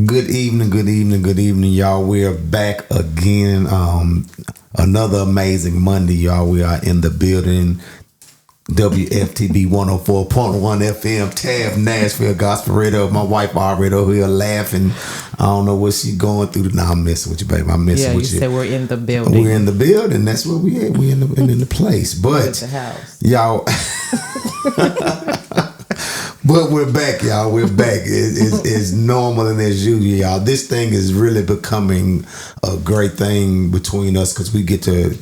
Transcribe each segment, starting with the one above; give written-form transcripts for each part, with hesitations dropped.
Good evening, y'all. We're back again. Another amazing Monday, y'all. We are in the building. WFTB 104.1 FM, Tab Nashville Gospel Radio. My wife already over here laughing. I don't know what she going through. Nah, I'm messing with you, baby. I'm messing with you. Yeah, you said we're in the building. We're in the building. That's where we at. We in the place. But the house. Y'all. But we're back, y'all. We're back. It's normal and as usual, y'all. This thing is really becoming a great thing between us because we get to,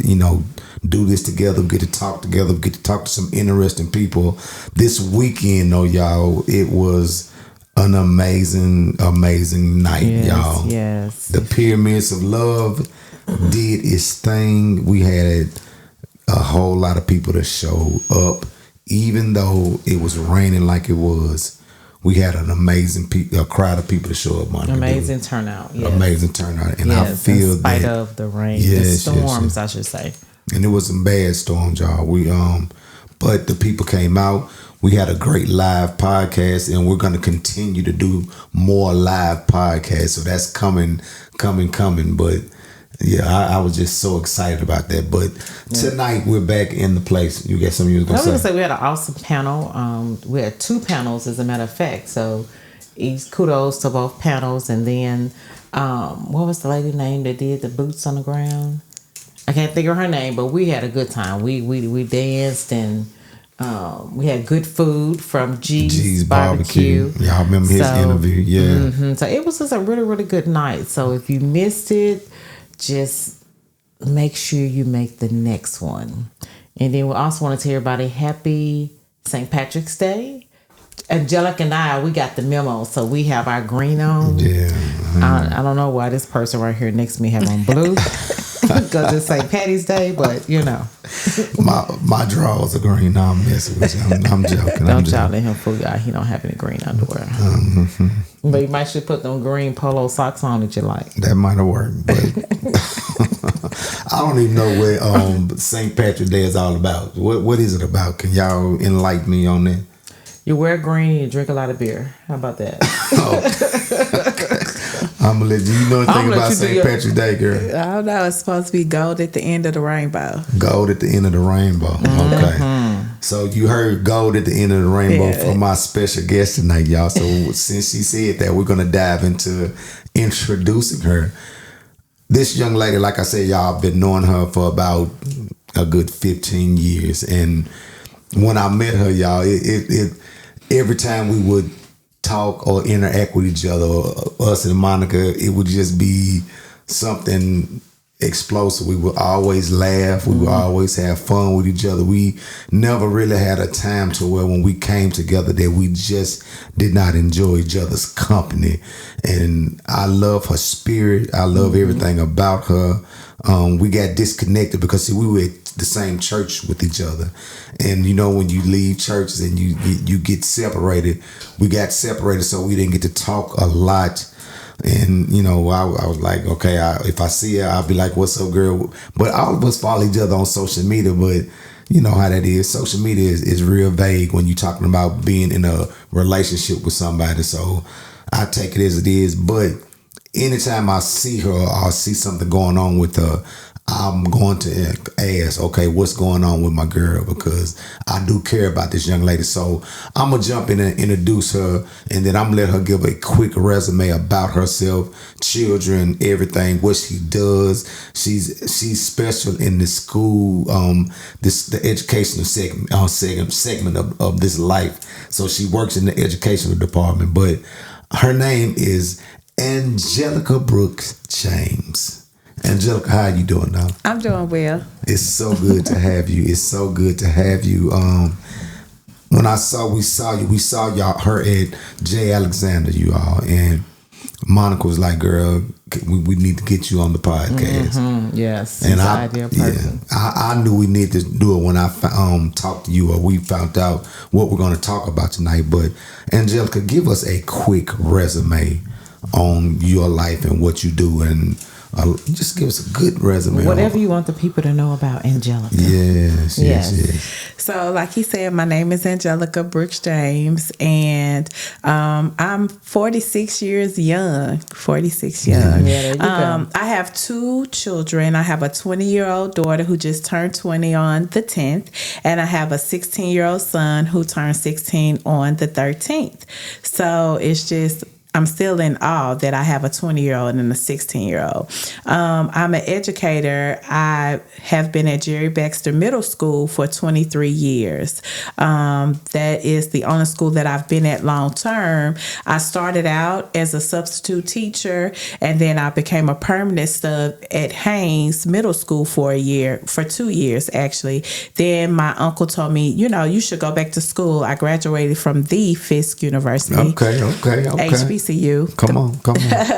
do this together. We get to talk together. We get to talk to some interesting people. This weekend, though, y'all, it was an amazing night, y'all. Yes. The Pyramids of Love did its thing. We had a whole lot of people that showed up. Even though it was raining like it was, we had an amazing a crowd of people to show up. Amazing turnout. Yes. Amazing turnout. And I feel in spite of the rain, the storms, I should say. And it was some bad storms, y'all. But the people came out. We had a great live podcast, and we're going to continue to do more live podcasts. So that's coming. But yeah, I was just so excited about that. But tonight we're back in the place. You got something you was going to say? I was going to say we had an awesome panel. We had two panels, as a matter of fact. So kudos to both panels. And then what was the lady name that did the boots on the ground? I can't think of her name, but we had a good time. We danced and we had good food from G's Barbecue. Y'all remember his interview? Yeah. Mm-hmm. So it was just a really, really good night. So if you missed it, just make sure you make the next one. And then we also want to tell everybody happy St. Patrick's Day. Angelica and we got the memo, so we have our green on. Yeah. I don't know why this person right here next to me have on blue. Because it's St. Patty's Day, but my drawers are green. No, I'm messing with you. I'm joking. Don't y'all let him fool y'all. He don't have any green underwear. Mm-hmm. But you might should put them green polo socks on that you like. That might have worked, but I don't even know what St. Patrick's Day is all about. What is it about? Can y'all enlighten me on that? You wear green and you drink a lot of beer. How about that? I'm going to let you know anything about St. Patrick's Day, girl. I don't know. It's supposed to be gold at the end of the rainbow. Gold at the end of the rainbow. Mm-hmm. Okay. So you heard gold at the end of the rainbow from my special guest tonight, y'all. So since she said that, we're going to dive into introducing her. This young lady, like I said, y'all, I've been knowing her for about a good 15 years. And when I met her, y'all, it every time we would talk or interact with each other, us and Monica, it would just be something explosive. We would always laugh. We would always have fun with each other. We never really had a time to where when we came together that we just did not enjoy each other's company. And I love her spirit. I love everything about her. We got disconnected because we were at the same church with each other. And when you leave churches and you get separated, we got separated, so we didn't get to talk a lot. And I was like, okay, if I see her, I'll be like, what's up, girl? But all of us follow each other on social media, but you know how that is. Social media is real vague when you're talking about being in a relationship with somebody. So I take it as it is. But anytime I see her or I see something going on with her, I'm going to ask, okay, what's going on with my girl? Because I do care about this young lady. So I'm going to jump in and introduce her, and then I'm going to let her give a quick resume about herself, children, everything, what she does. She's special in the school, the educational segment of this life. So she works in the educational department. But her name is Angelica Brooks James. Angelica, how you doing now? I'm doing well. It's so good to have you. It's so good to have you. When we saw y'all, her at J. Alexander, you all, and Monica was like, girl, we need to get you on the podcast. Mm-hmm. Yes, and I, ideal person. I knew we needed to do it when I talked to you, or we found out what we're going to talk about tonight. But Angelica, give us a quick resume on your life and what you do, and Just give us a good resume. Whatever you want the people to know about Angelica. Yes. So, like he said, my name is Angelica Brooks James, and I'm 46 years young. 46 young. Yeah, there you go. I have 2 children. I have a 20-year-old daughter who just turned 20 on the 10th, and I have a 16-year-old son who turned 16 on the 13th. So it's just, I'm still in awe that I have a 20-year-old and a 16-year-old. I'm an educator. I have been at Jerry Baxter Middle School for 23 years. That is the only school that I've been at long term. I started out as a substitute teacher, and then I became a permanent sub at Haynes Middle School for 2 years actually. Then my uncle told me, you should go back to school. I graduated from the Fisk University. Okay. HBCU. Come on.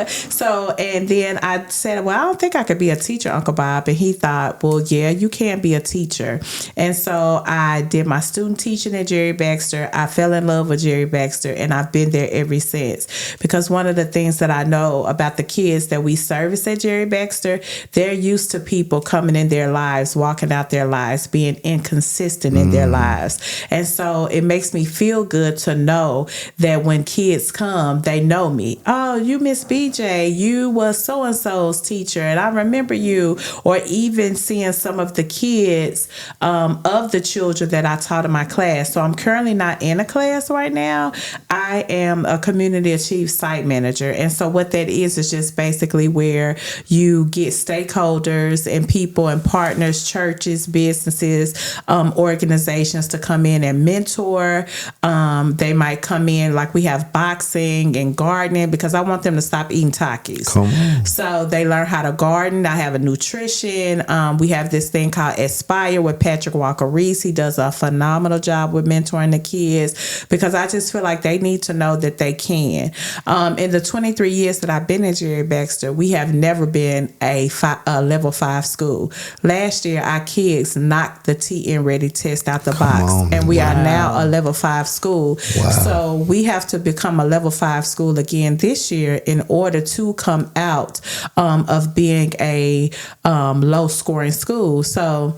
So, and then I said, well, I don't think I could be a teacher, Uncle Bob. And he thought, well, yeah, you can be a teacher. And so I did my student teaching at Jerry Baxter. I fell in love with Jerry Baxter, and I've been there ever since. Because one of the things that I know about the kids that we service at Jerry Baxter, they're used to people coming in their lives, walking out their lives, being inconsistent in their lives. And so it makes me feel good to know that when kids come, they know me. Oh, you Miss BJ, you was so-and-so's teacher, and I remember you. Or even seeing some of the kids of the children that I taught in my class. So I'm currently not in a class right now. I am a community achieved site manager. And so what that is just basically where you get stakeholders and people and partners, churches, businesses, organizations to come in and mentor. They might come in, like we have boxing and gardening, because I want them to stop eating Takis. Come on. So they learn how to garden. I have a nutrition. We have this thing called Aspire with Patrick Walker Reese. He does a phenomenal job with mentoring the kids, because I just feel like they need to know that they can. In the 23 years that I've been at Jerry Baxter, we have never been a level 5 school. Last year, our kids knocked the TN Ready test out the box, and we are now a level 5 school. Wow. So we have to become a level 5 school again this year in order to come out of being a low scoring school. So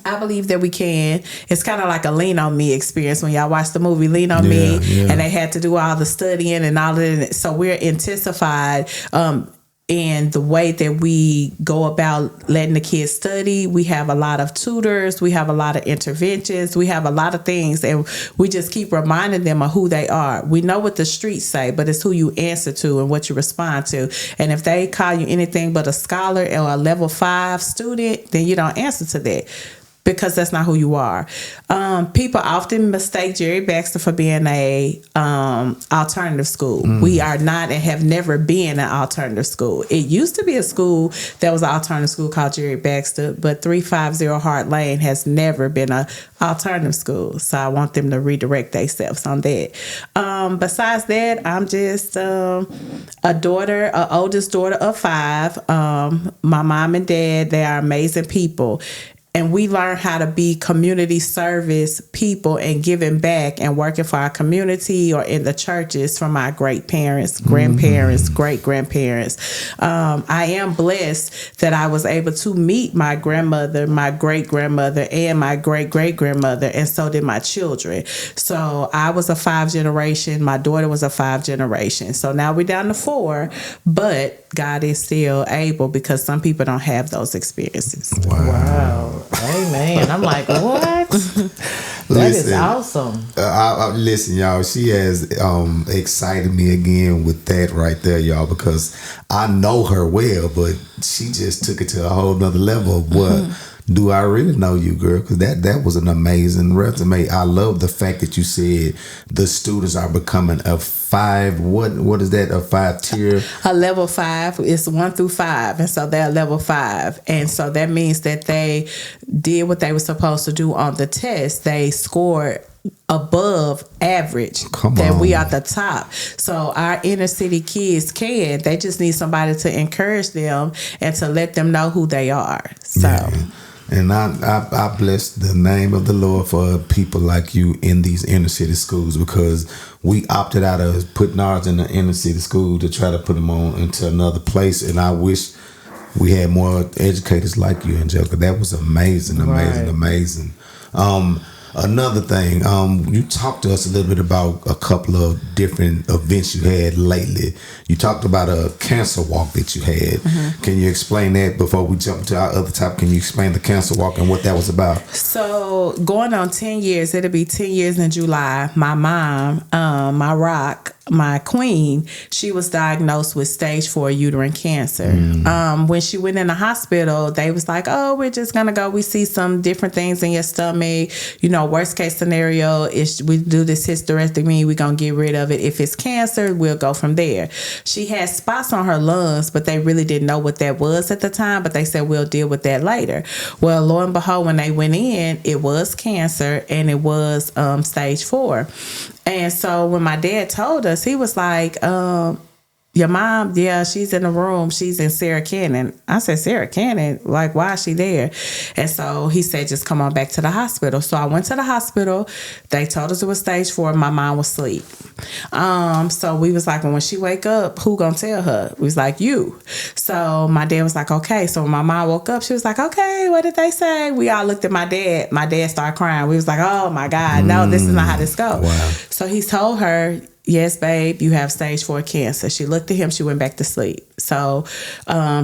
I believe that we can. It's kind of like a Lean On Me experience when y'all watch the movie Lean On Me, and they had to do all the studying and all of it. So we're intensified in the way that we go about letting the kids study. We have a lot of tutors. We have a lot of interventions. We have a lot of things, and we just keep reminding them of who they are. We know what the streets say, but it's who you answer to and what you respond to. And if they call you anything but a scholar or a level 5 student, then you don't answer to that, because that's not who you are. People often mistake Jerry Baxter for being a alternative school. We are not and have never been an alternative school. It used to be a school that was an alternative school called Jerry Baxter, but 350 Hart Lane has never been an alternative school. So I want them to redirect themselves on that. Besides that, I'm just a oldest daughter of 5. My mom and dad, they are amazing people. And we learn how to be community service people and giving back and working for our community or in the churches from our great parents, grandparents, great grandparents. I am blessed that I was able to meet my grandmother, my great grandmother, and my great great grandmother, and so did my children. So I was a 5 generation. My daughter was a 5 generation. So now we're down to 4, but God is still able, because some people don't have those experiences. Wow. Amen. I'm like, what? That is awesome. Listen, y'all, she has excited me again with that right there, y'all, because I know her well, but she just took it to a whole nother level of what do I really know you, girl? Because that was an amazing resume. I love the fact that you said the students are becoming a 5. What is that? A 5 tier? A level 5 is 1 through 5, and so they're level 5, and so that means that they did what they were supposed to do on the test. They scored above average. We are the top. So our inner city kids they just need somebody to encourage them and to let them know who they are. So. Yeah. And I bless the name of the Lord for people like you in these inner city schools, because we opted out of putting ours in the inner city school to try to put them on into another place. And I wish we had more educators like you, Angelica. That was amazing. Another thing, you talked to us a little bit about a couple of different events you had lately. You talked about a cancer walk that you had. Can you explain that before we jump to our other topic? Can you explain the cancer walk and what that was about? So going on 10 years, it'll be 10 years in July. My mom, my rock, my queen, she was diagnosed with stage 4 uterine cancer. When she went in the hospital, they was like, oh, we're just gonna go. We see some different things in your stomach. You know, worst case scenario is we do this hysterectomy, we're gonna get rid of it. If it's cancer, we'll go from there. She had spots on her lungs, but they really didn't know what that was at the time, but they said we'll deal with that later. Well, lo and behold, when they went in, it was cancer, and it was stage 4. And so when my dad told us, he was like, your mom, yeah, she's in the room. She's in Sarah Cannon. I said, Sarah Cannon? Like, why is she there? And so he said, just come on back to the hospital. So I went to the hospital. They told us it was stage 4. My mom was asleep. So we was like, well, when she wake up, who gonna tell her? We was like, you. So my dad was like, okay. So when my mom woke up, she was like, okay, what did they say? We all looked at my dad. My dad started crying. We was like, oh my God, no, this is not how this goes. Wow. So he told her, yes, babe, you have stage 4 cancer. She looked at him. She went back to sleep. So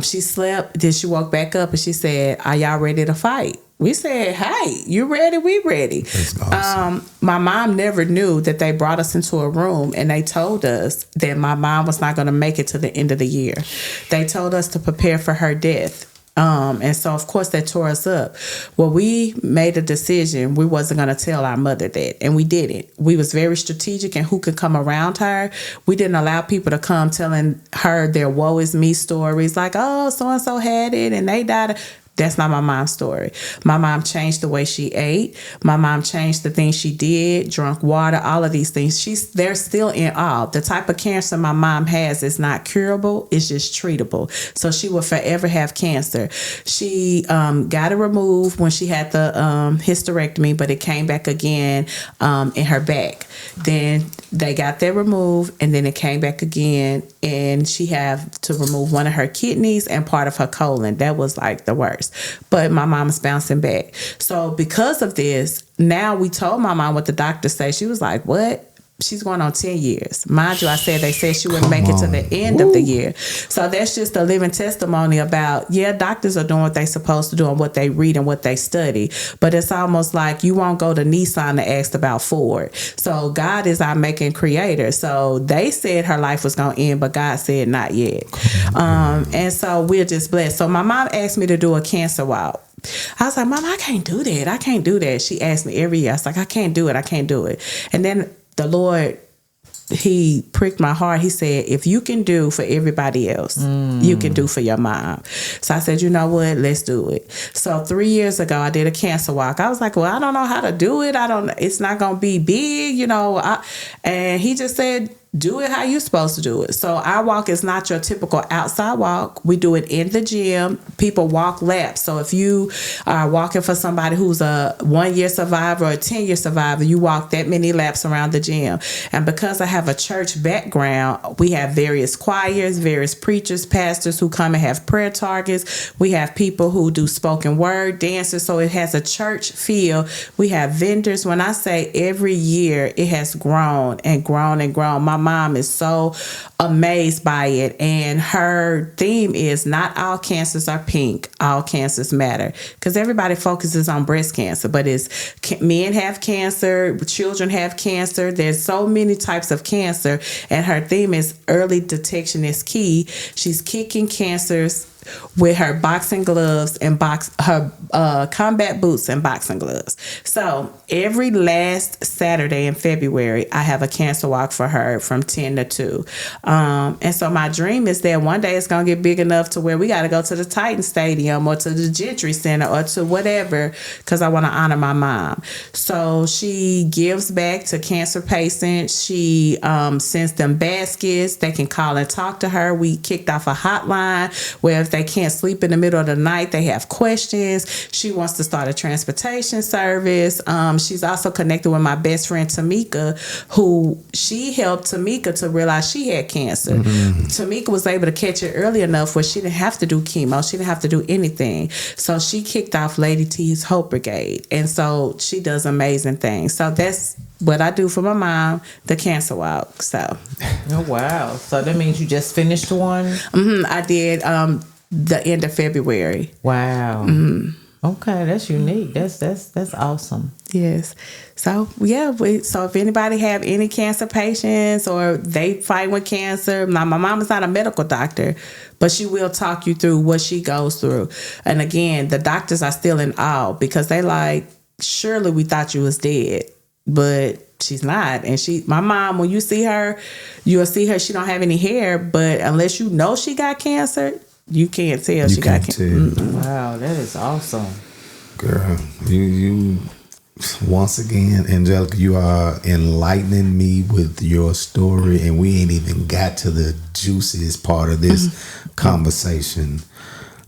she slept. Then she woke back up and she said, are y'all ready to fight? We said, hey, you ready? We ready. That's awesome. My mom never knew that they brought us into a room and they told us that my mom was not going to make it to the end of the year. They told us to prepare for her death. And so, of course, that tore us up. Well, we made a decision. We wasn't going to tell our mother that, and we didn't. We was very strategic in who could come around her. We didn't allow people to come telling her their woe is me stories like, oh, so-and-so had it and they died. That's not my mom's story. My mom changed the way she ate. My mom changed the things she did, drank water, all of these things. They're still in awe. The type of cancer my mom has is not curable. It's just treatable. So she will forever have cancer. She got it removed when she had the hysterectomy, but it came back again in her back. Then they got that removed, and then it came back again, and she had to remove one of her kidneys and part of her colon. That was like the worst. But my mom is bouncing back. So because of this, now we told my mom what the doctor said. She was like, what? She's going on 10 years. Mind you, they said she wouldn't make it to the end of the year. So that's just a living testimony about, doctors are doing what they're supposed to do and what they read and what they study. But it's almost like you won't go to Nissan to ask about Ford. So God is our making creator. So they said her life was going to end, but God said not yet. And so we're just blessed. So my mom asked me to do a cancer walk. I was like, Mom, I can't do that. I can't do that. She asked me every year. I was like, I can't do it. I can't do it. And then the Lord, he pricked my heart. He said, if you can do for everybody else, you can do for your mom. So I said, you know what? Let's do it. So 3 years ago, I did a cancer walk. I was like, well, I don't know how to do it. It's not going to be big, and he just said, do it how you're supposed to do it. So our walk is not your typical outside walk. We do it in the gym. People walk laps. So if you are walking for somebody who's a 1-year survivor or a 10-year survivor, you walk that many laps around the gym. And because I have a church background, we have various choirs, various preachers, pastors who come and have prayer targets. We have people who do spoken word, dancers. So it has a church feel. We have vendors. When I say every year, it has grown and grown and grown. My mom is so amazed by it, and her theme is not all cancers are pink, all cancers matter, because everybody focuses on breast cancer, but it's men have cancer, children have cancer, there's so many types of cancer, and her theme is early detection is key. She's kicking cancers with her boxing gloves and her combat boots and boxing gloves. So every last Saturday in February, I have a cancer walk for her from 10 to 2. And so my dream is that one day it's going to get big enough to where we got to go to the Titan Stadium or to the Gentry Center or to whatever, because I want to honor my mom. So she gives back to cancer patients. She sends them baskets. They can call and talk to her. We kicked off a hotline where if they can't sleep in the middle of the night. They have questions. She wants to start a transportation service. She's also connected with my best friend Tamika, who she helped Tamika to realize she had cancer. Tamika was able to catch it early enough where she didn't have to do chemo. She didn't have to do anything. So she kicked off Lady T's Hope Brigade. And so she does amazing things. So that's what I do for my mom, the cancer walk. So, oh wow! So that means you just finished one. I did the end of February. Wow. Okay, that's unique. That's awesome. Yes. So yeah. So if anybody have any cancer patients or they fight with cancer, now my mom is not a medical doctor, but she will talk you through what she goes through. And again, the doctors are still in awe because they like, surely we thought you was dead. But she's not. And my mom, when you see her, you'll see her, she don't have any hair, but unless you know she got cancer, you can't tell she got cancer. Wow, that is awesome. Girl, you once again, Angelica, you are enlightening me with your story, and we ain't even got to the juiciest part of this conversation.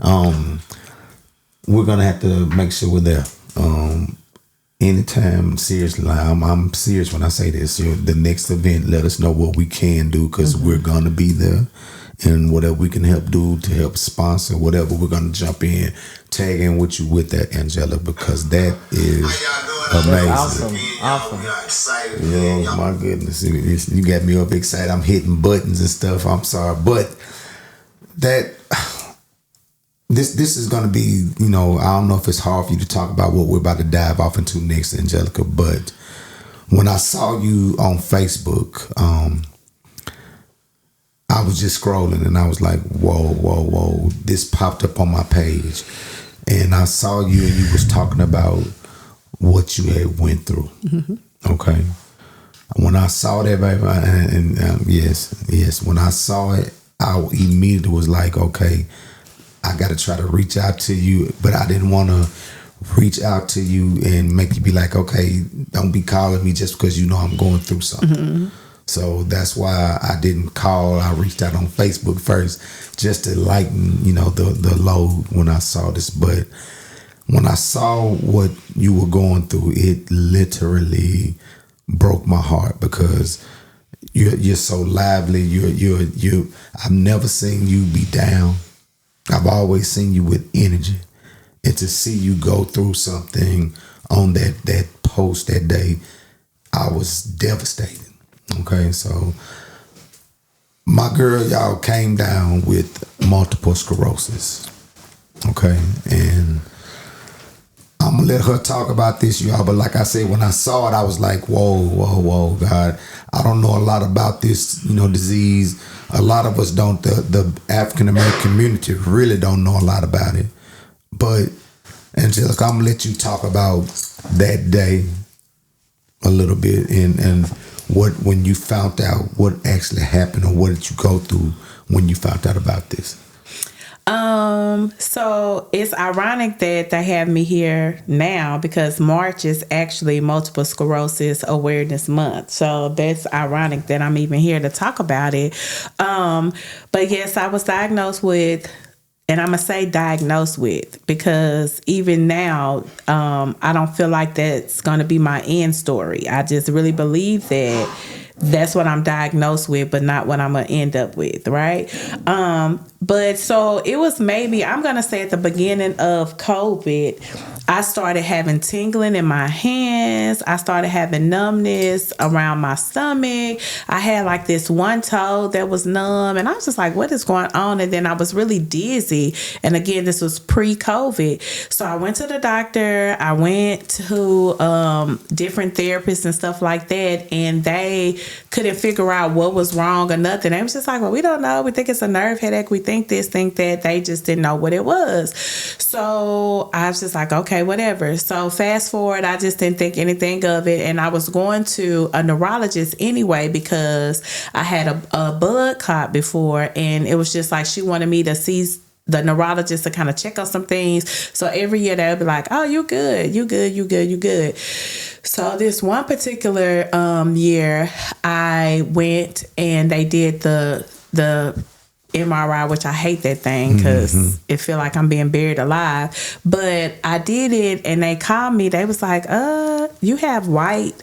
We're gonna have to make sure we're there. Anytime, seriously, I'm serious when I say this. The next event, let us know what we can do because we're gonna be there, and whatever we can help do to help sponsor whatever, we're gonna jump in, tag in with you with that, Angela, because that is amazing. Awesome. Yo, my goodness, you got me up excited. I'm hitting buttons and stuff. I'm sorry, but that. This is going to be, I don't know if it's hard for you to talk about what we're about to dive off into next, Angelica, but when I saw you on Facebook, I was just scrolling and I was like, whoa. This popped up on my page and I saw you and you was talking about what you had went through. Okay. When I saw that, yes, when I saw it, I immediately was like, okay, I got to try to reach out to you, but I didn't want to reach out to you and make you be like, okay, don't be calling me just because I'm going through something. So that's why I didn't call. I reached out on Facebook first just to lighten, the load when I saw this. But when I saw what you were going through, it literally broke my heart because you're so lively. I've never seen you be down. I've always seen you with energy, and to see you go through something on that post that day, I was devastated. Okay, so my girl, y'all came down with multiple sclerosis. Okay, and I'm gonna let her talk about this, y'all. But like I said, when I saw it, I was like, whoa, God, I don't know a lot about this, disease. A lot of us don't. The African American community really don't know a lot about it. But Angelica, I'm gonna let you talk about that day a little bit and when you found out what actually happened, or what did you go through when you found out about this? So it's ironic that they have me here now because March is actually Multiple Sclerosis Awareness Month. So that's ironic that I'm even here to talk about it. But yes, I was diagnosed with, and I'm going to say diagnosed with, because even now, I don't feel like that's going to be my end story. I just really believe that that's what I'm diagnosed with, but not what I'm going to end up with, right? But so it was maybe, I'm going to say at the beginning of COVID, I started having tingling in my hands. I started having numbness around my stomach. I had like this one toe that was numb, and I was just like, what is going on? And then I was really dizzy. And again, this was pre-COVID. So I went to the doctor. I went to different therapists and stuff like that, and they couldn't figure out what was wrong or nothing. They was just like, well, we don't know. We think it's a nerve headache. We think this, think that. They just didn't know what it was. So I was just like, okay, whatever. So fast forward, I just didn't think anything of it. And I was going to a neurologist anyway because I had a blood clot before. And it was just like she wanted me to see the neurologist to kind of check on some things. So every year they'll be like, oh, you good, you good, you good, you good. So this one particular year, I went and they did the MRI, which I hate that thing because it feel like I'm being buried alive. But I did it, and they called me. They was like, you have white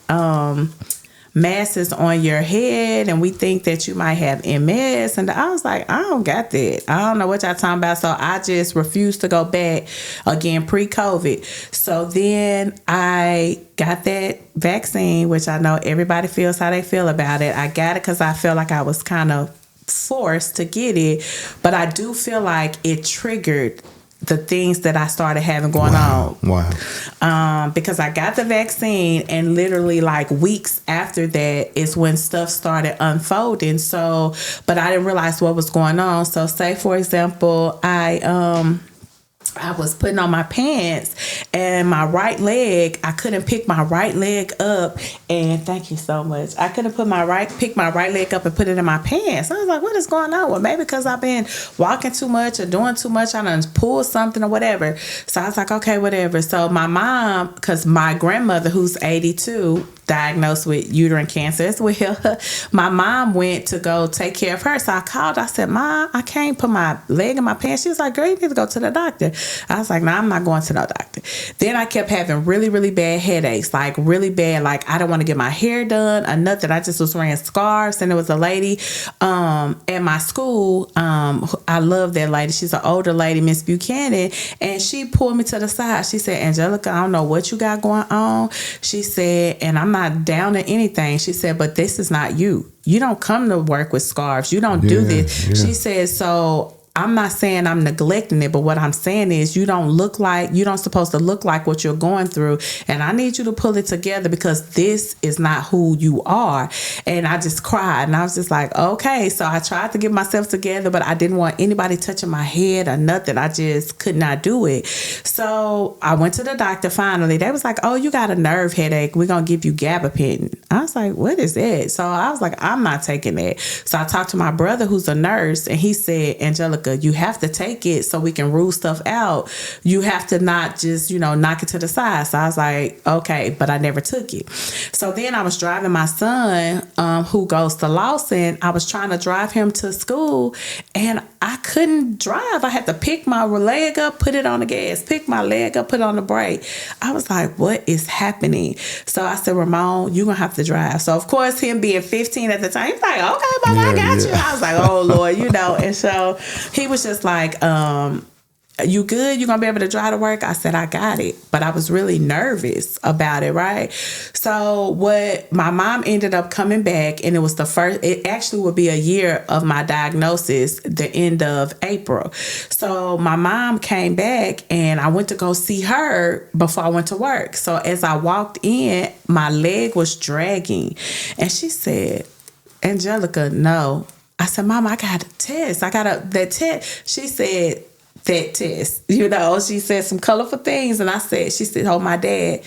masses on your head, and we think that you might have MS. And I was like, I don't got that. I don't know what y'all talking about. So I just refused to go back again pre-COVID. So then I got that vaccine, which I know everybody feels how they feel about it. I got it because I felt like I was kind of forced to get it, but I do feel like it triggered the things that I started having going on. Wow. Because I got the vaccine, and literally like weeks after that is when stuff started unfolding. So, but I didn't realize what was going on. So say for example, I was putting on my pants, and my right leg, I couldn't pick my right leg up. And thank you so much. I couldn't pick my right leg up and put it in my pants. I was like, what is going on? Well, maybe because I've been walking too much or doing too much. I done pulled something or whatever. So I was like, okay, whatever. So my mom, because my grandmother, who's 82, diagnosed with uterine cancer as well, my mom went to go take care of her. So I called. I said, Mom, I can't put my leg in my pants. She was like, girl, you need to go to the doctor. I was like, no, I'm not going to no doctor. Then I kept having really, really bad headaches, like really bad. Like I don't want to get my hair done or nothing. I just was wearing scarves. And there was a lady at my school. I love that lady. She's an older lady, Miss Buchanan. And she pulled me to the side. She said, Angelica, I don't know what you got going on. She said, and I'm not down to anything. She said, but this is not you. You don't come to work with scarves. You don't do this. Yeah. She said, so I'm not saying I'm neglecting it, but what I'm saying is you don't supposed to look like what you're going through. And I need you to pull it together because this is not who you are. And I just cried, and I was just like, okay. So I tried to get myself together, but I didn't want anybody touching my head or nothing. I just could not do it. So I went to the doctor finally. They was like, oh, you got a nerve headache. We're going to give you gabapentin. I was like, what is that? So I was like, I'm not taking that. So I talked to my brother who's a nurse, and he said, Angelica, you have to take it so we can rule stuff out. You have to not just, knock it to the side. So I was like, okay, but I never took it. So then I was driving my son, who goes to Lawson. I was trying to drive him to school, and I couldn't drive. I had to pick my leg up, put it on the gas, pick my leg up, put it on the brake. I was like, what is happening? So I said, Ramon, you're going to have to drive. So of course, him being 15 at the time, he's like, okay, Mama, I got you. I was like, oh Lord, And so he was just like, you good? You gonna be able to drive to work? I said, I got it. But I was really nervous about it, right? So what my mom ended up coming back, and it actually would be a year of my diagnosis, the end of April. So my mom came back, and I went to go see her before I went to work. So as I walked in, my leg was dragging, and she said, Angelica, no. I said, Mama, I got a test. That test. She said, that test. She said some colorful things. And she said, oh, my dad,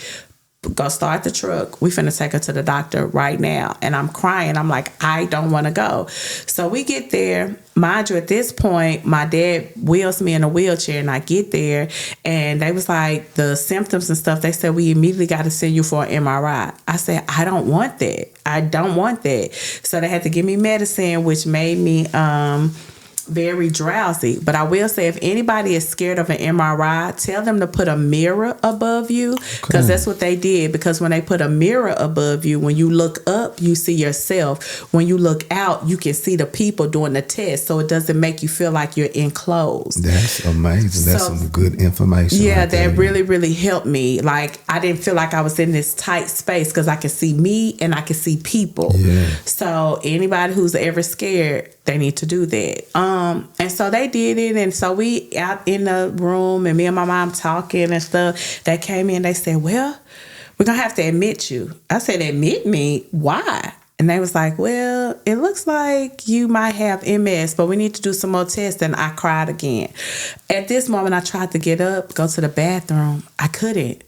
go start the truck. We finna take her to the doctor right now. And I'm crying. I'm like, I don't want to go. So we get there. Mind you, at this point, my dad wheels me in a wheelchair, and I get there, and they was like, the symptoms and stuff, they said, we immediately got to send you for an MRI. I said, I don't want that. I don't want that. So they had to give me medicine, which made me very drowsy. But I will say, if anybody is scared of an MRI, tell them to put a mirror above you, because that's what they did. Because when they put a mirror above you, when you look up, you see yourself. When you look out, you can see the people doing the test, so it doesn't make you feel like you're enclosed. That's amazing. That's some good information. Yeah, right there. that really, really helped me. Like, I didn't feel like I was in this tight space because I could see me and I could see people. Yeah. So anybody who's ever scared, they need to do that. And so they did it. And so we out in the room, and me and my mom talking and stuff. They came in, they said, well, we're going to have to admit you. I said, admit me? Why? And they was like, well, it looks like you might have MS, but we need to do some more tests. And I cried again. At this moment, I tried to get up, go to the bathroom. I couldn't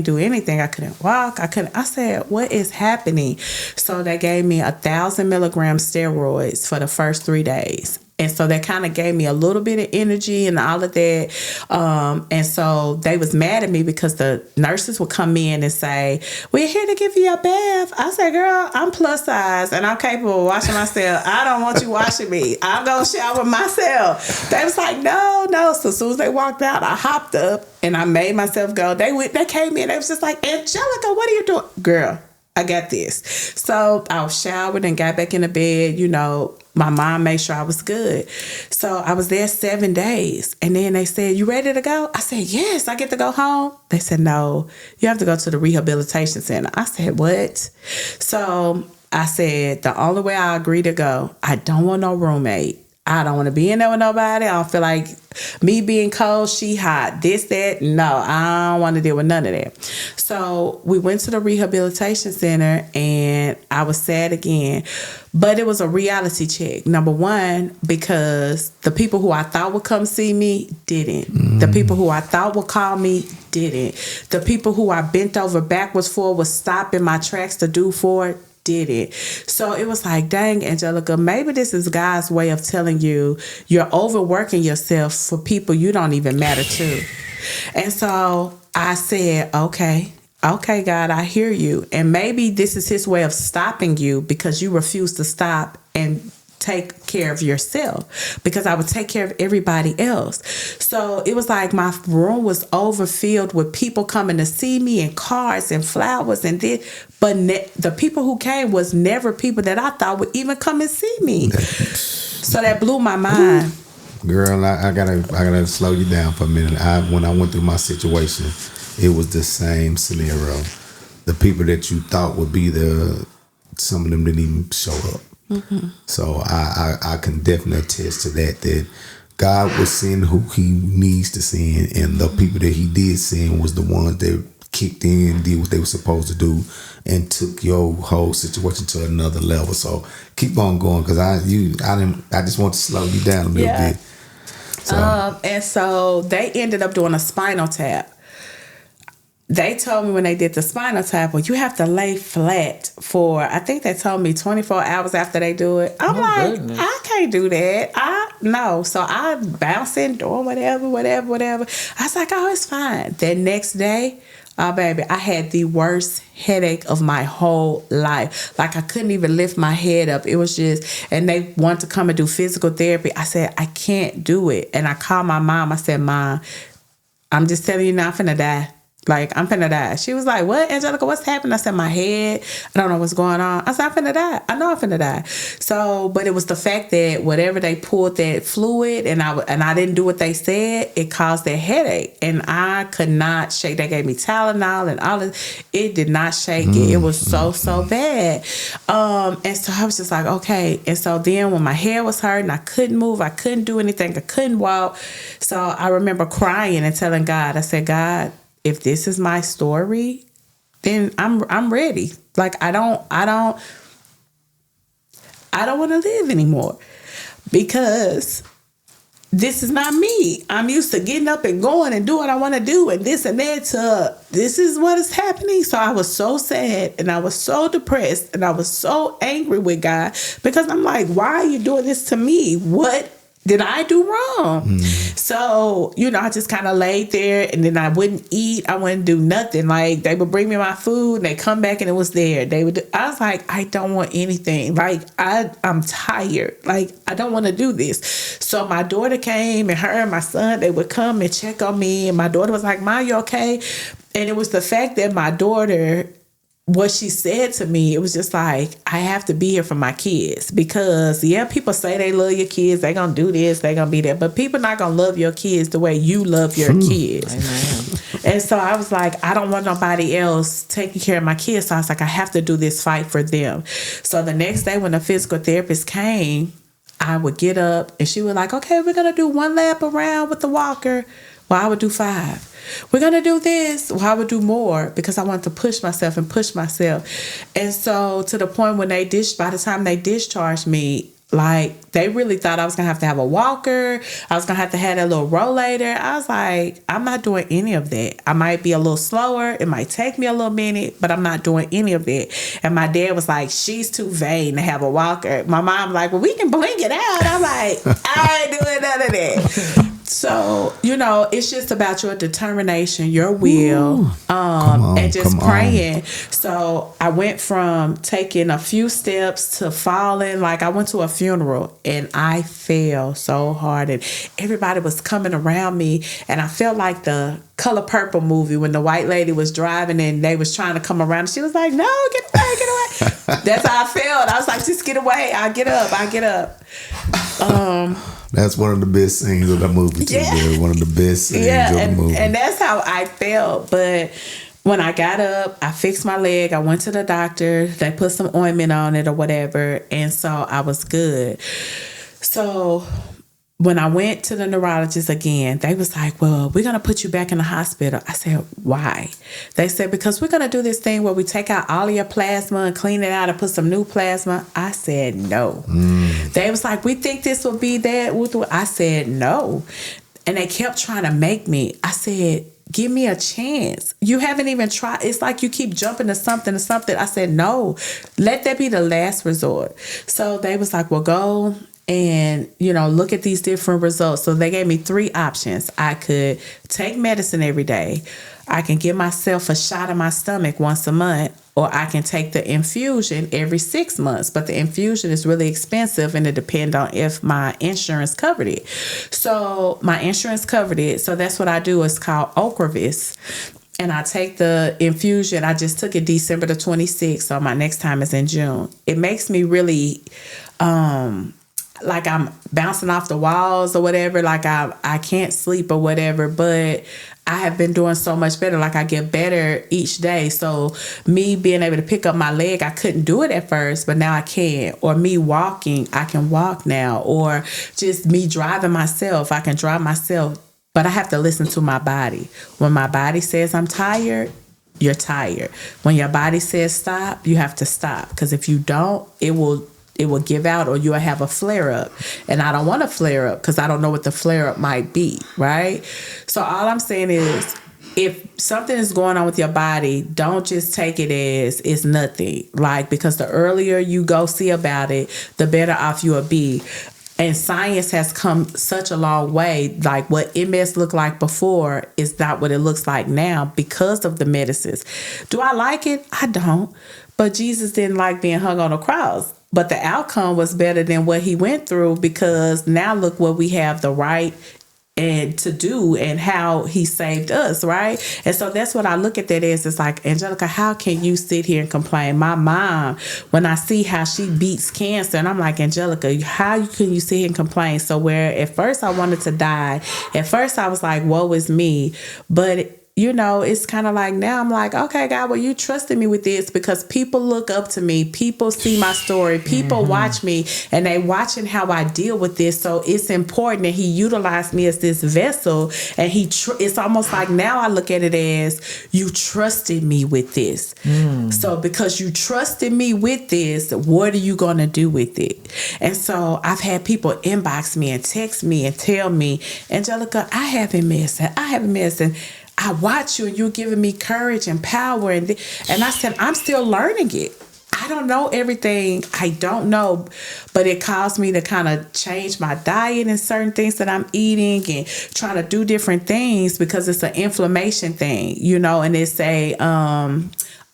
do anything. I couldn't walk. I said, what is happening? So they gave me 1,000 milligrams steroids for the first 3 days. And so that kind of gave me a little bit of energy and all of that. And so they was mad at me because the nurses would come in and say, we're here to give you a bath. I said, girl, I'm plus size and I'm capable of washing myself. I don't want you washing me. I'm going to shower myself. They was like, no. So as soon as they walked out, I hopped up and I made myself go. They came in. They was just like, Angelica, what are you doing? Girl, I got this. So I showered and got back in the bed. You know, my mom made sure I was good. So I was there 7 days. And then they said, you ready to go? I said, yes, I get to go home. They said, no, you have to go to the rehabilitation center. I said, what? So I said, the only way I agree to go, I don't want no roommate. I don't want to be in there with nobody. I don't feel like me being cold, she hot, this, that. No, I don't want to deal with none of that. So we went to the rehabilitation center and I was sad again. But it was a reality check. Number one, because the people who I thought would come see me didn't. The people who I thought would call me didn't. The people who I bent over backwards for was stopping my tracks to do for it. Did it. So it was like, dang, Angelica, maybe this is God's way of telling you you're overworking yourself for people you don't even matter to. And so I said, okay, God, I hear you. And maybe this is his way of stopping you because you refuse to stop and take care of yourself, because I would take care of everybody else. So it was like my room was overfilled with people coming to see me and cards and flowers and this, but the people who came was never people that I thought would even come and see me. So that blew my mind. Girl, I gotta slow you down for a minute. When I went through my situation, it was the same scenario. The people that you thought would be some of them didn't even show up. Mm-hmm. So I can definitely attest to that God was seeing who he needs to send, and the people that he did send was the ones that kicked in, did what they were supposed to do, and took your whole situation to another level. So keep on going, because I just want to slow you down a little bit. So. And so they ended up doing a spinal tap. They told me when they did the spinal tap, well, you have to lay flat for, I think they told me 24 hours after they do it. I'm goodness. I can't do that. No. So I bouncing, doing whatever. I was like, oh, it's fine. That next day, oh, baby, I had the worst headache of my whole life. Like I couldn't even lift my head up. It was just, and they wanted to come and do physical therapy. I said, I can't do it. And I called my mom. I said, Mom, I'm just telling you now, I'm finna die. Like, I'm finna die. She was like, what, Angelica, what's happening? I said, my head. I don't know what's going on. I said, I'm finna die. I know I'm finna die. So, but it was the fact that whatever they pulled that fluid and I didn't do what they said, it caused that headache. And I could not shake. They gave me Tylenol and all this. It did not shake it. It was so bad. And so I was just like, okay. And so then when my head was hurting, I couldn't move. I couldn't do anything. I couldn't walk. So I remember crying and telling God, I said, God, if this is my story, then I'm ready. Like I don't want to live anymore, because this is not me. I'm used to getting up and going and doing what I want to do and this and that, to this is what is happening. So I was so sad and I was so depressed and I was so angry with God, because I'm like, why are you doing this to me? What did I do wrong? So, I just kind of laid there, and then I wouldn't eat. I wouldn't do nothing. Like, they would bring me my food and they come back and it was there. I was like, I don't want anything. Like, I'm tired. Like, I don't want to do this. So my daughter came, and her and my son, they would come and check on me. And my daughter was like, Mom, you okay? And it was the fact that my daughter, what she said to me, it was just like, I have to be here for my kids, because people say they love your kids, they gonna do this, they gonna be that, but people not gonna love your kids the way you love your kids. Amen. And so I was like, I don't want nobody else taking care of my kids. So I was like, I have to do this fight for them. So the next day when the physical therapist came, I would get up and she was like, okay, we're gonna do 1 lap around with the walker. Well, I would do 5. We're going to do this. Well, I would do more, because I wanted to push myself. And so to the point when by the time they discharged me, Like, they really thought I was going to have a walker. I was going to have that little rollator. I was like, I'm not doing any of that. I might be a little slower. It might take me a little minute, but I'm not doing any of it. And my dad was like, she's too vain to have a walker. My mom like, well, we can blink it out. I'm like, I ain't doing none of that. So, it's just about your determination, your will, and just praying. So I went from taking a few steps to falling. Like, I went to a funeral and I fell so hard, and everybody was coming around me, and I felt like the Color Purple movie when the white lady was driving and they was trying to come around. She was like, no, get away. That's how I felt. I was like, just get away. I'll get up. That's one of the best scenes of the movie too. Yeah. One of the best scenes of the movie. And that's how I felt. But when I got up, I fixed my leg. I went to the doctor. They put some ointment on it or whatever. And so I was good. So when I went to the neurologist again, they was like, well, we're going to put you back in the hospital. I said, why? They said, because we're going to do this thing where we take out all of your plasma and clean it out and put some new plasma. I said, no. They was like, we think this will be that. I said, no. And they kept trying to make me. I said, give me a chance. You haven't even tried. It's like you keep jumping to something. I said, no, let that be the last resort. So they was like, well, go and, look at these different results. So they gave me 3 options. I could take medicine every day. I can give myself a shot in my stomach once a month, or I can take the infusion every 6 months. But the infusion is really expensive, and it depends on if my insurance covered it. So my insurance covered it. So that's what I do. It's called Ocrevus. And I take the infusion. I just took it December the 26th. So my next time is in June. It makes me really, like I'm bouncing off the walls or whatever. Like I can't sleep or whatever, but I have been doing so much better. Like, I get better each day. So me being able to pick up my leg, I couldn't do it at first, but now I can. Or me walking, I can walk now. Or just me driving myself, I can drive myself. But I have to listen to my body. When my body says I'm tired, you're tired. When your body says stop, you have to stop. Because if you don't, it will give out, or you'll have a flare-up. And I don't want a flare-up because I don't know what the flare-up might be, right? So all I'm saying is, if something is going on with your body, don't just take it as it's nothing. Like, because the earlier you go see about it, the better off you will be. And science has come such a long way. Like, what MS looked like before is not what it looks like now because of the medicines. Do I like it? I don't. But Jesus didn't like being hung on a cross. But the outcome was better than what he went through, because now look what we have the right and to do and how he saved us, right? And so that's what I look at that as. It's like, Angelica, how can you sit here and complain? My mom, when I see how she beats cancer, and I'm like, Angelica, how can you sit here and complain? So where at first I wanted to die, at first I was like, woe is me. But it's kind of like, now I'm like, okay, God, well, you trusted me with this because people look up to me. People see my story. People watch me, and they watching how I deal with this. So it's important that he utilized me as this vessel. And it's almost like now I look at it as, you trusted me with this. So because you trusted me with this, what are you going to do with it? And so I've had people inbox me and text me and tell me, Angelica, I haven't missed. And I watch you and you're giving me courage and power. And I said, I'm still learning it. I don't know everything. I don't know. But it caused me to kind of change my diet and certain things that I'm eating and trying to do different things, because it's an inflammation thing, and it's a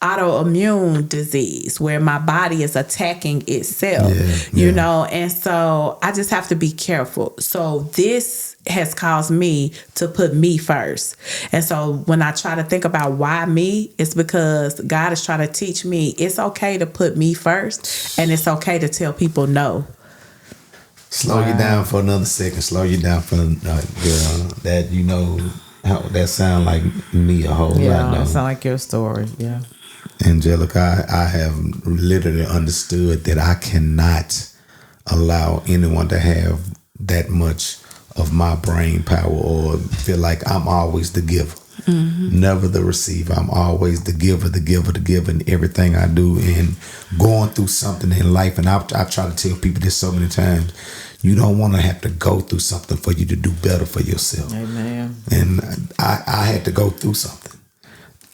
autoimmune disease where my body is attacking itself, and so I just have to be careful. So this has caused me to put me first. And so when I try to think about why me, it's because God is trying to teach me it's okay to put me first, and it's okay to tell people no. Slow you down for another second. Slow you down for girl. That how that sound like me a whole lot. Yeah, that sound like your story. Yeah. Angelica, I have literally understood that I cannot allow anyone to have that much of my brain power or feel like I'm always the giver. never the receiver. I'm always the giver in everything I do. And going through something in life, and I try to tell people this so many times, you don't want to have to go through something for you to do better for yourself. Amen. And I had to go through something.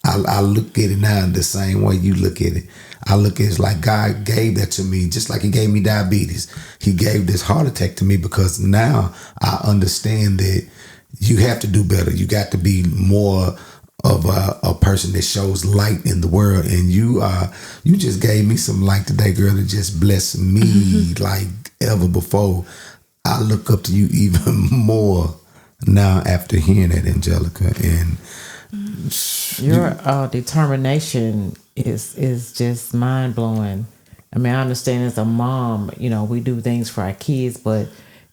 I look at it now in the same way you look at it. I look at it like God gave that to me, just like he gave me diabetes. He gave this heart attack to me because now I understand that you have to do better. You got to be more of a person that shows light in the world. And you just gave me some light today, girl, that just blessed me like ever before. I look up to you even more now after hearing that, Angelica. And your determination is just mind blowing. I mean, I understand as a mom, we do things for our kids, but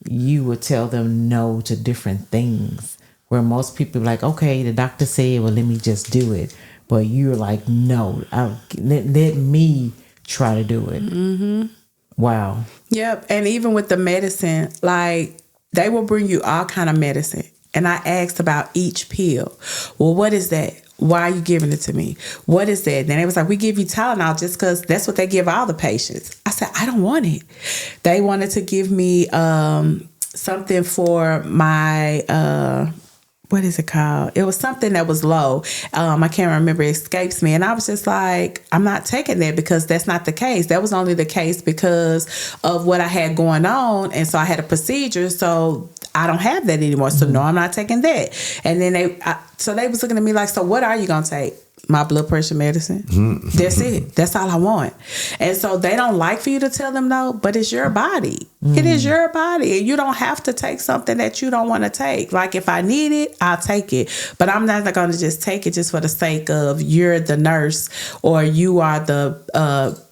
you would tell them no to different things. Where most people are like, okay, the doctor said, well, let me just do it. But you're like, no, let me try to do it. Wow. Yep. And even with the medicine, like they will bring you all kind of medicine. And I asked about each pill. Well, what is that? Why are you giving it to me? What is that? Then it was like, we give you Tylenol just because that's what they give all the patients. I said, I don't want it. They wanted to give me something for my what is it called? It was something that was low. I can't remember. It escapes me. And I was just like, I'm not taking that because that's not the case. That was only the case because of what I had going on. And so I had a procedure. So I don't have that anymore. So no, I'm not taking that. And then they was looking at me like, so what are you going to take? My blood pressure medicine. That's it. That's all I want. And so they don't like for you to tell them no, but it's your body. It is your body. And you don't have to take something that you don't want to take. Like if I need it, I'll take it. But I'm not going to just take it just for the sake of you're the nurse or you are the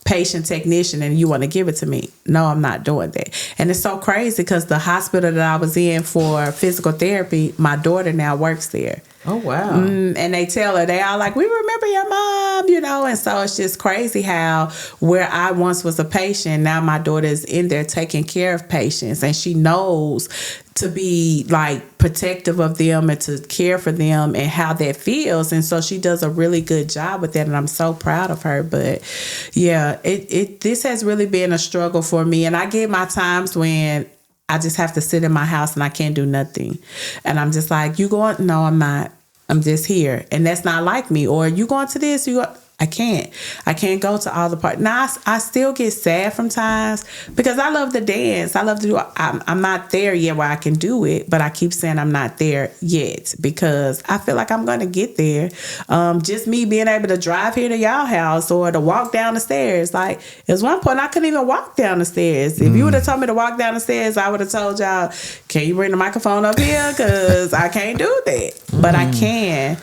patient technician and you want to give it to me. No, I'm not doing that. And it's so crazy because the hospital that I was in for physical therapy, my daughter now works there. Oh, wow. And they tell her, they all like, we remember your mom, and so it's just crazy how where I once was a patient, now my daughter is in there taking care of patients and she knows to be like protective of them and to care for them and how that feels. And so she does a really good job with that. And I'm so proud of her. But yeah, this has really been a struggle for me. And I get my times when I just have to sit in my house and I can't do nothing. And I'm just like, you going? No, I'm not. I'm just here. And that's not like me. Or you going to this? I can't go to all the parties. Now, I still get sad from times because I love to dance. I love to do, I'm not there yet where I can do it, but I keep saying I'm not there yet because I feel like I'm going to get there. Just me being able to drive here to y'all house or to walk down the stairs. Like, there's one point I couldn't even walk down the stairs. If you would have told me to walk down the stairs, I would have told y'all, can you bring the microphone up here? Because I can't do that. But I can.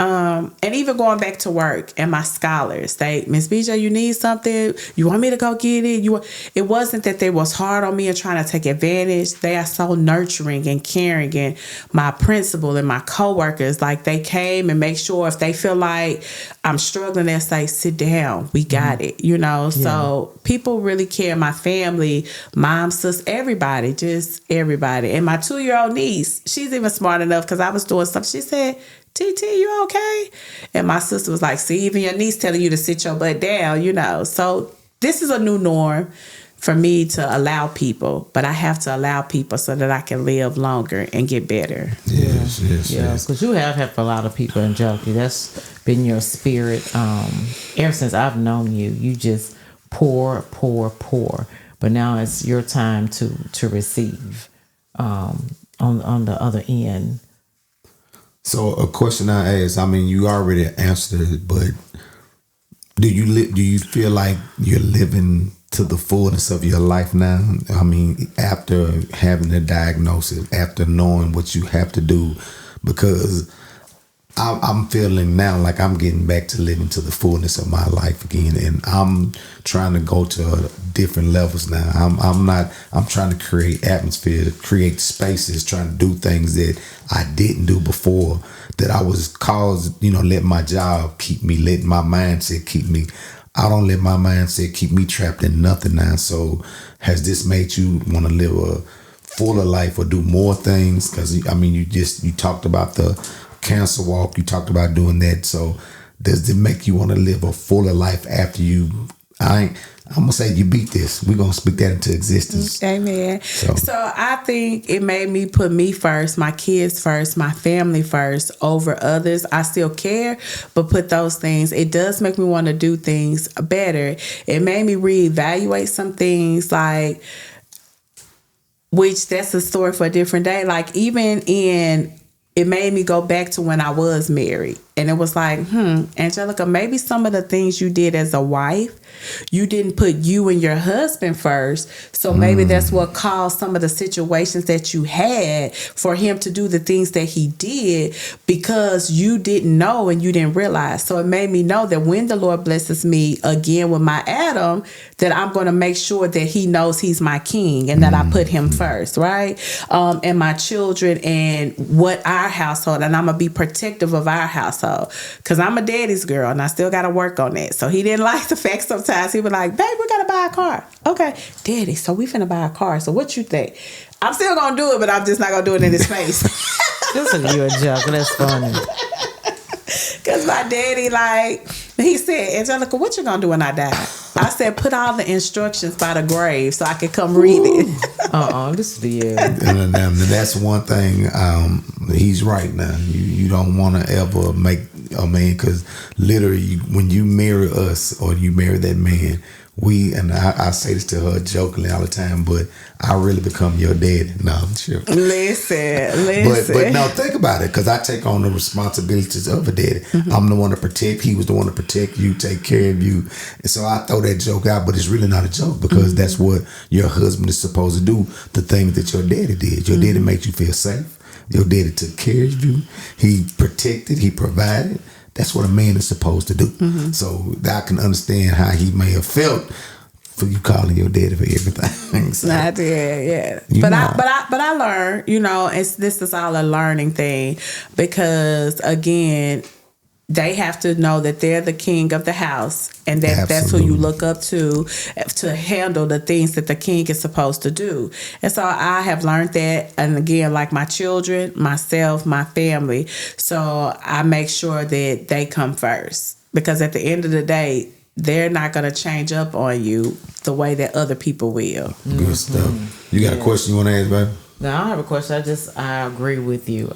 And even going back to work and my scholars, Miss BJ, you need something? You want me to go get it? It wasn't that they was hard on me and trying to take advantage. They are so nurturing and caring. And my principal and my coworkers, like they came and make sure if they feel like I'm struggling, they say, sit down, we got it, Yeah. So people really care. My family, mom, sis, everybody, just everybody. And my 2-year-old niece, she's even smart enough because I was doing stuff. She said, TT, you okay? And my sister was like, see, even your niece telling you to sit your butt down, So this is a new norm for me to allow people, but I have to allow people so that I can live longer and get better. Yes. Because you have helped a lot of people, Angelica. That's been your spirit. Ever since I've known you, you just pour. But now it's your time to receive on the other end. So a question I asked, I mean, you already answered it, but do you feel like you're living to the fullness of your life now? I mean, after having a diagnosis, after knowing what you have to do, because I'm feeling now like I'm getting back to living to the fullness of my life again, and I'm trying to go to different levels now. I'm trying to create atmosphere, create spaces, trying to do things that I didn't do before, that I was caused, let my job keep me, let my mindset keep me. I don't let my mindset keep me trapped in nothing now. So has this made you want to live a fuller life or do more things? Because I mean, you talked about the cancer walk. You talked about doing that. So does it make you want to live a fuller life after you? I'm gonna say you beat this. We're gonna speak that into existence. Amen. So I think it made me put me first, my kids first, my family first over others. I still care, but put those things. It does make me want to do things better. It made me reevaluate some things, like, which that's a story for a different day. Like, even it made me go back to when I was married. And it was like, Angelica, maybe some of the things you did as a wife, you didn't put you and your husband first. So maybe that's what caused some of the situations that you had for him to do the things that he did, because you didn't know and you didn't realize. So it made me know that when the Lord blesses me again with my Adam, that I'm going to make sure that he knows he's my king and that I put him first, right? And my children and what our household, and I'm going to be protective of our household, because I'm a daddy's girl and I still got to work on that. So he didn't like the fact sometimes he was like, babe, we got to buy a car. Okay, daddy, so we finna buy a car. So what you think? I'm still going to do it, but I'm just not going to do it in his face. Listen, you a joke. That's funny. Because my daddy, like, he said, Angelica, what you going to do when I die? I said, put all the instructions by the grave so I can come read it. This is you. And that's one thing. He's right now. You don't want to ever make a man, because literally when you marry us or you marry that man, I say this to her jokingly all the time, but I really become your daddy. No, I'm sure. Listen. But no, think about it, because I take on the responsibilities of a daddy. I'm the one to protect. He was the one to protect you, take care of you. And so I throw that joke out, but it's really not a joke, because that's what your husband is supposed to do, the things that your daddy did. Your daddy made you feel safe. Your daddy took care of you. He protected. He provided. That's what a man is supposed to do. So I can understand how he may have felt for you calling your daddy for everything. So, I did, yeah. But I learned, this is all a learning thing, because again, they have to know that they're the king of the house, and that's who you look up to handle the things that the king is supposed to do. And so I have learned that, and again, like my children, myself, my family, so I make sure that they come first, because at the end of the day, they're not going to change up on you the way that other people will. Good stuff. You got a question you want to ask, baby? No, I don't have a question. I agree with you.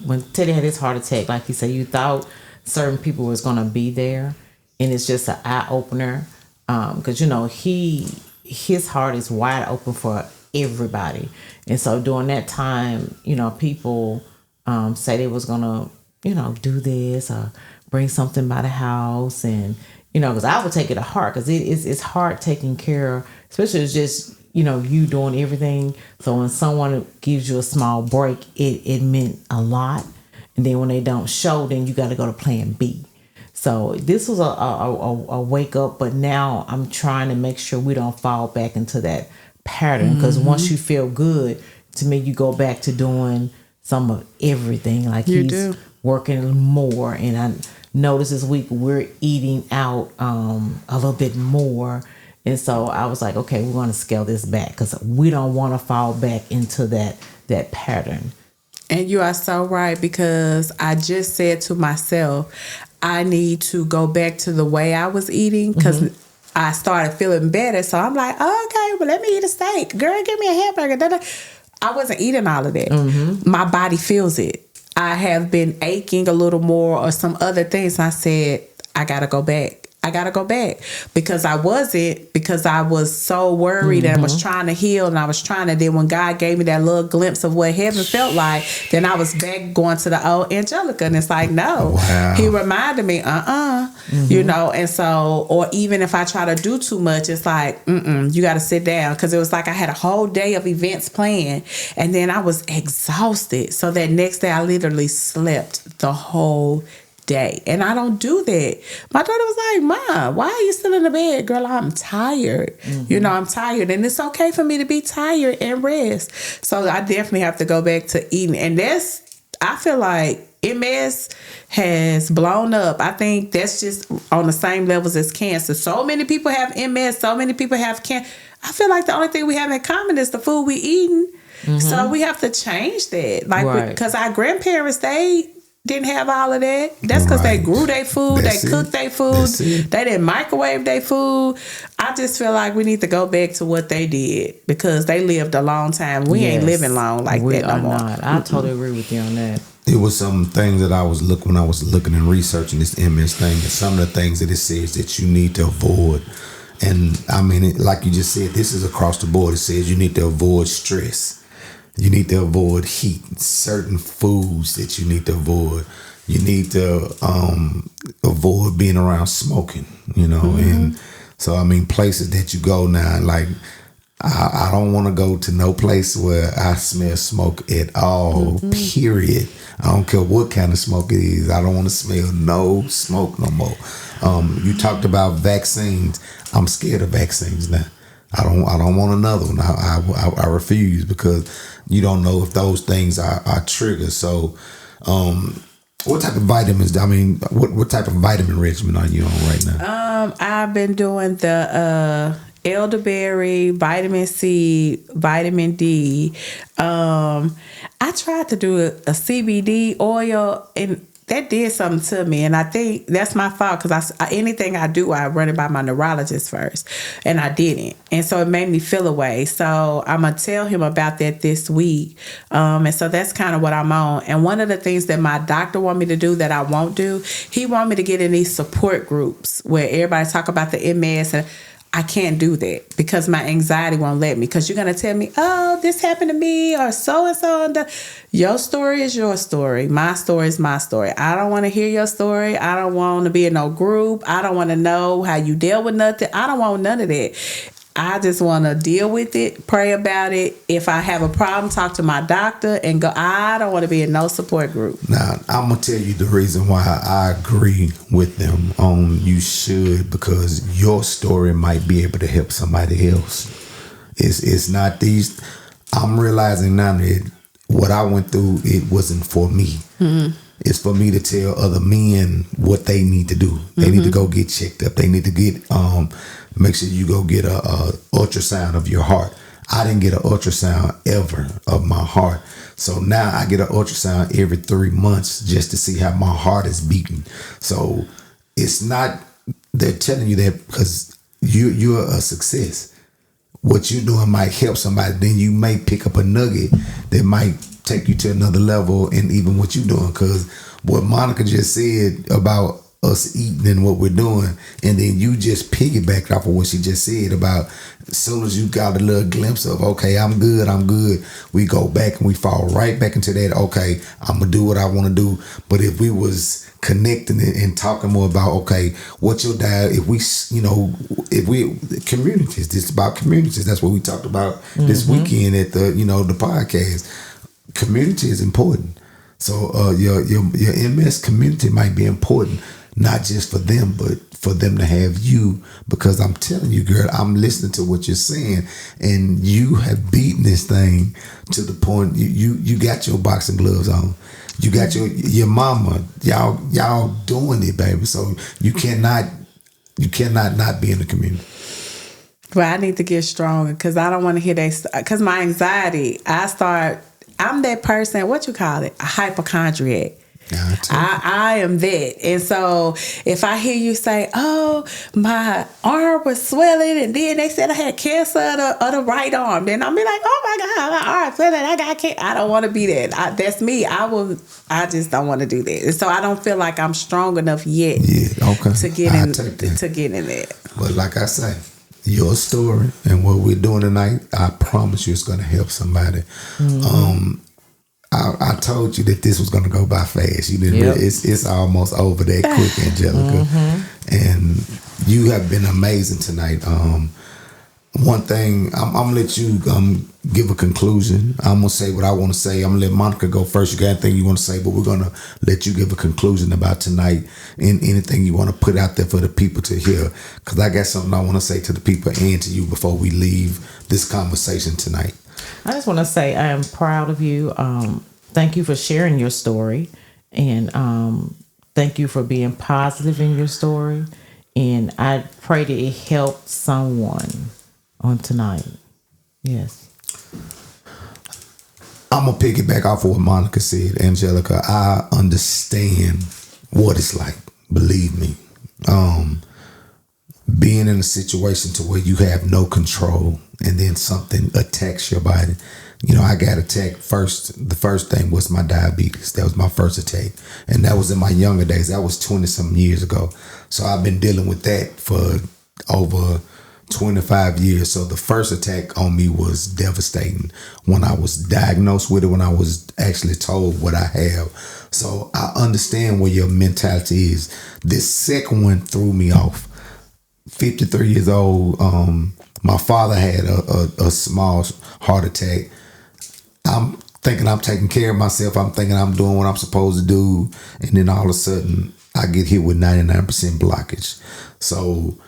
When Teddy had his heart attack, like you said, you thought certain people was going to be there, and it's just an eye opener, because his heart is wide open for everybody. And so during that time, people say they was going to do this or bring something by the house, and because I would take it to heart, because it's hard taking care, especially it's just you doing everything. So when someone gives you a small break, it meant a lot. And then when they don't show, then you got to go to plan B. So this was a wake up, but now I'm trying to make sure we don't fall back into that pattern, because once you feel good, to me, you go back to doing some of everything. Like he's working more, and I noticed this week we're eating out a little bit more. And so I was like, okay, we're going to scale this back, because we don't want to fall back into that pattern. And you are so right, because I just said to myself, I need to go back to the way I was eating, because I started feeling better. So I'm like, okay, well, let me eat a steak. Girl, give me a hamburger. I wasn't eating all of that. My body feels it. I have been aching a little more or some other things. I said, I got to go back. Because I was so worried and I was trying to heal, and I was trying to, then when God gave me that little glimpse of what heaven felt like, then I was back going to the old Angelica, and it's like, no. Wow. He reminded me, and so, or even if I try to do too much, it's like, you got to sit down, because it was like I had a whole day of events planned, and then I was exhausted. So that next day I literally slept the whole day, and I don't do that. My daughter was like, Mom, why are you still in the bed? Girl, I'm tired. I'm tired, and it's okay for me to be tired and rest. So I definitely have to go back to eating, and I feel like MS has blown up. I think that's just on the same levels as cancer. So many people have MS, so many people have cancer. I feel like the only thing we have in common is the food we eating. So we have to change that, because our grandparents, didn't have all of that. That's because they grew their food, they cooked their food, they didn't microwave their food. I just feel like we need to go back to what they did because they lived a long time. We ain't living long like that no more. Not. I totally agree with you on that. It was some things that I was looking when I was looking and researching this MS thing, and some of the things that it says that you need to avoid. And I mean, like you just said, this is across the board. It says you need to avoid stress. You need to avoid heat, certain foods that you need to avoid. You need to avoid being around smoking, And so, I mean, places that you go now, like, I don't want to go to no place where I smell smoke at all, period. I don't care what kind of smoke it is. I don't want to smell no smoke no more. You talked about vaccines. I'm scared of vaccines now. I don't want another one. I refuse because you don't know if those things are triggers. So, what type of vitamins? I mean, what type of vitamin regimen are you on right now? I've been doing the elderberry, vitamin C, vitamin D. I tried to do a CBD oil and that did something to me, and I think that's my fault because anything I do, I run it by my neurologist first, and I didn't, and so it made me feel away. So I'm gonna tell him about that this week, and so that's kind of what I'm on. And one of the things that my doctor want me to do that I won't do, he want me to get in these support groups where everybody talk about the MS and. I can't do that because my anxiety won't let me. Because you're going to tell me, oh, this happened to me or so-and-so. Your story is your story. My story is my story. I don't want to hear your story. I don't want to be in no group. I don't want to know how you dealt with nothing. I don't want none of that. I just want to deal with it, pray about it. If I have a problem, talk to my doctor and go. I don't want to be in no support group. Now, I'm going to tell you the reason why I agree with them on you should, because your story might be able to help somebody else. It's not these. I'm realizing now that what I went through, it wasn't for me. Mm-hmm. It's for me to tell other men what they need to do. They need to go get checked up. They need to get make sure you go get a ultrasound of your heart. I didn't get an ultrasound ever of my heart. So now I get an ultrasound every 3 months just to see how my heart is beating. So it's not, they're telling you that because you're a success. What you're doing might help somebody. Then you may pick up a nugget that might take you to another level in even what you're doing. Because what Monica just said about us eating and what we're doing, and then you just piggybacked off of what she just said about as soon as you got a little glimpse of, okay, I'm good, we go back and we fall right back into that, okay, I'm gonna do what I want to do. But if we was connecting and talking more about, okay, what's your diet, if we communities, this is about communities. That's what we talked about this weekend at the the podcast. Community is important. So your MS community might be important, not just for them, but for them to have you. Because I'm telling you, girl, I'm listening to what you're saying, and you have beaten this thing to the point you got your boxing gloves on. You got your mama. Y'all doing it, baby. So you cannot not be in the community. Well, I need to get stronger because I don't want to hear that. Because my anxiety, I'm that person, what you call it? A hypochondriac. I am that. And so if I hear you say, oh, my arm was swelling and then they said I had cancer of the right arm, then I'll be like, oh my God, my arm swelling, I got cancer. I don't want to be that. That's me. I just don't want to do that. And so I don't feel like I'm strong enough yet to get in there. But like I say, your story and what we're doing tonight, I promise you it's going to help somebody. I told you that this was going to go by fast. You didn't. Yep. It's almost over that quick, Angelica. And you have been amazing tonight. One thing, I'm gonna let you give a conclusion. I'm gonna say what I want to say. I'm gonna let Monica go first. You got anything you want to say, but we're gonna let you give a conclusion about tonight and anything you want to put out there for the people to hear. Because I got something I want to say to the people and to you before we leave this conversation tonight. I just want to say I am proud of you. Thank you for sharing your story, and thank you for being positive in your story. And I pray that it helped someone on tonight. Yes. I'm gonna piggyback off of what Monica said, Angelica. I understand what it's like. Believe me, being in a situation to where you have no control, and then something attacks your body. You know, I got attacked first. The first thing was my diabetes. That was my first attack, and that was in my younger days. That was 20-something years ago. So I've been dealing with that for over 25 years. So the first attack on me was devastating when I was diagnosed with it, when I was actually told what I have. So I understand where your mentality is. This second one threw me off. 53 years old. My father had a small heart attack. I'm thinking I'm taking care of myself. I'm thinking I'm doing what I'm supposed to do. And then all of a sudden I get hit with 99% blockage. So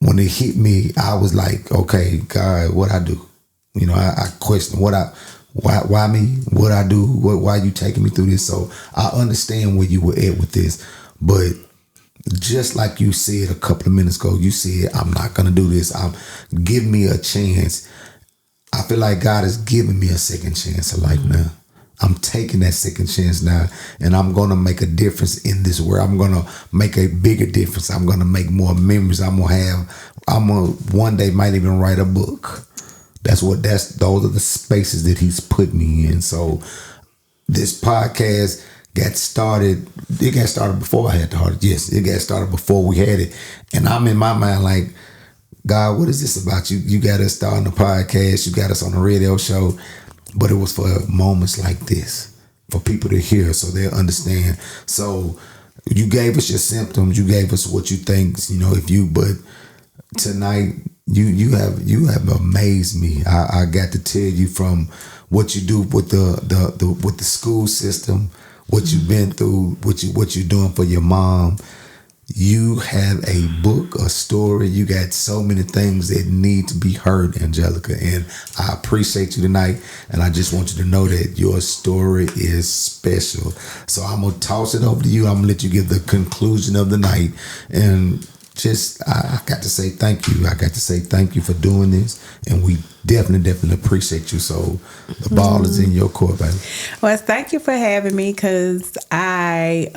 when it hit me, I was like, okay, God, what I do? You know, I question why me? What I do? Why you taking me through this? So I understand where you were at with this. But just like you said a couple of minutes ago, you said, I'm not going to do this. Give me a chance. I feel like God is giving me a second chance of life now. I'm taking that second chance now, and I'm going to make a difference in this world. I'm going to make a bigger difference. I'm going to make more memories. I'm going to one day might even write a book. Those are the spaces that he's put me in. So this podcast got started. It got started before I had the heart. Yes, it got started before we had it. And I'm in my mind like, God, what is this about? You got us starting a podcast. You got us on a radio show. But it was for moments like this, for people to hear so they'll understand. So you gave us your symptoms. You gave us what you think, but tonight you have amazed me. I got to tell you from what you do with the school system, what you've been through, what you're doing for your mom. You have a book, a story. You got so many things that need to be heard, Angelica. And I appreciate you tonight. And I just want you to know that your story is special. So I'm going to toss it over to you. I'm going to let you give the conclusion of the night. And I got to say thank you. I got to say thank you for doing this. And we definitely appreciate you. So the ball is in your court, baby. Well, thank you for having me, because I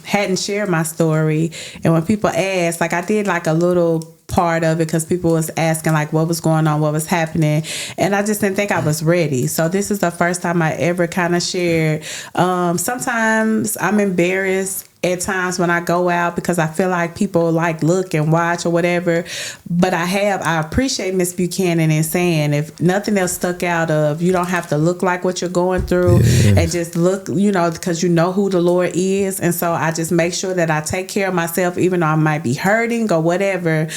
hadn't shared my story. And when people ask, like I did like a little part of it because people was asking like what was going on, what was happening, and I just didn't think I was ready. So this is the first time I ever kind of shared. Sometimes I'm embarrassed at times when I go out because I feel like people like look and watch or whatever. But I appreciate Miss Buchanan in saying, if nothing else stuck out of, you don't have to look like what you're going through. Yes. And just look, because you know who the Lord is. And so I just make sure that I take care of myself, even though I might be hurting or whatever.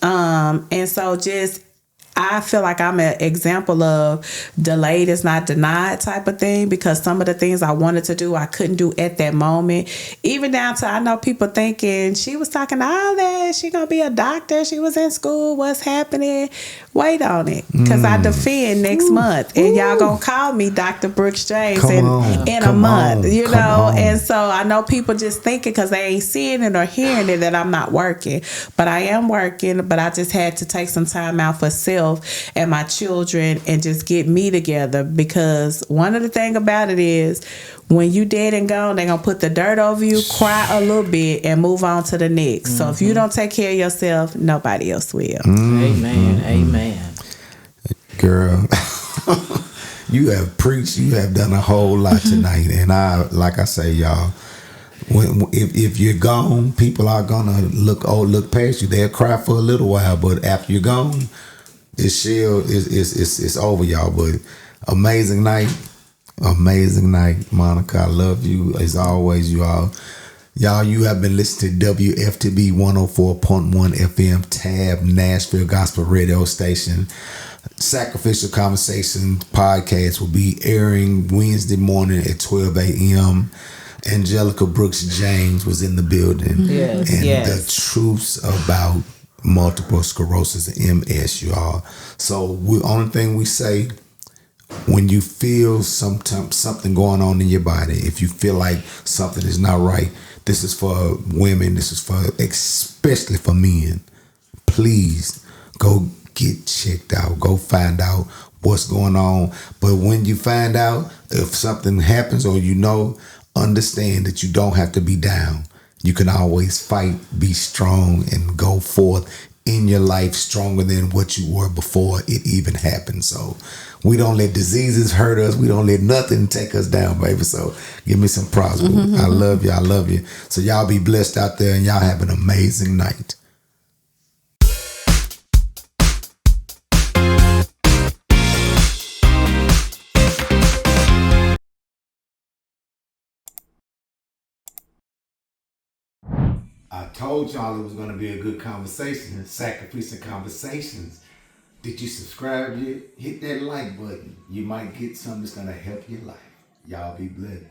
And so I feel like I'm an example of delayed is not denied type of thing, because some of the things I wanted to do, I couldn't do at that moment. Even down to, I know people thinking she was talking all that, she gonna be a doctor, she was in school, what's happening? Wait on it, because I defend next month, and y'all gonna call me Dr. Brooks James in a month, And so I know people just thinking because they ain't seeing it or hearing it that I'm not working, but I am working. But I just had to take some time out for self and my children and just get me together, because one of the thing about it is when you dead and gone, they're gonna put the dirt over you, cry a little bit, and move on to the next. So if you don't take care of yourself, nobody else will. Amen. Girl, you have preached. You have done a whole lot tonight, and like I say, y'all, if you're gone, people are gonna look past you. They'll cry for a little while, but after you're gone, it's over, y'all. But amazing night, Monica. I love you as always, you all. Y'all, you have been listening to WFTB 104.1 FM Tab Nashville Gospel Radio Station. Sacrificial Conversation podcast will be airing Wednesday morning at 12 a.m. Angelica Brooks James was in the building. Yes, and the truths about multiple sclerosis and MS, y'all. So the only thing we say, when you feel something going on in your body, if you feel like something is not right, this is for women, this is for especially for men. Please go get checked out. Go find out what's going on. But when you find out if something happens or understand that you don't have to be down. You can always fight, be strong, and go forth in your life stronger than what you were before it even happened. So we don't let diseases hurt us. We don't let nothing take us down, baby. So give me some props. I love you. I love you. So y'all be blessed out there and y'all have an amazing night. I told y'all it was going to be a good conversation, sacrificial conversations. Did you subscribe yet? Hit that like button. You might get something that's going to help your life. Y'all be blessed.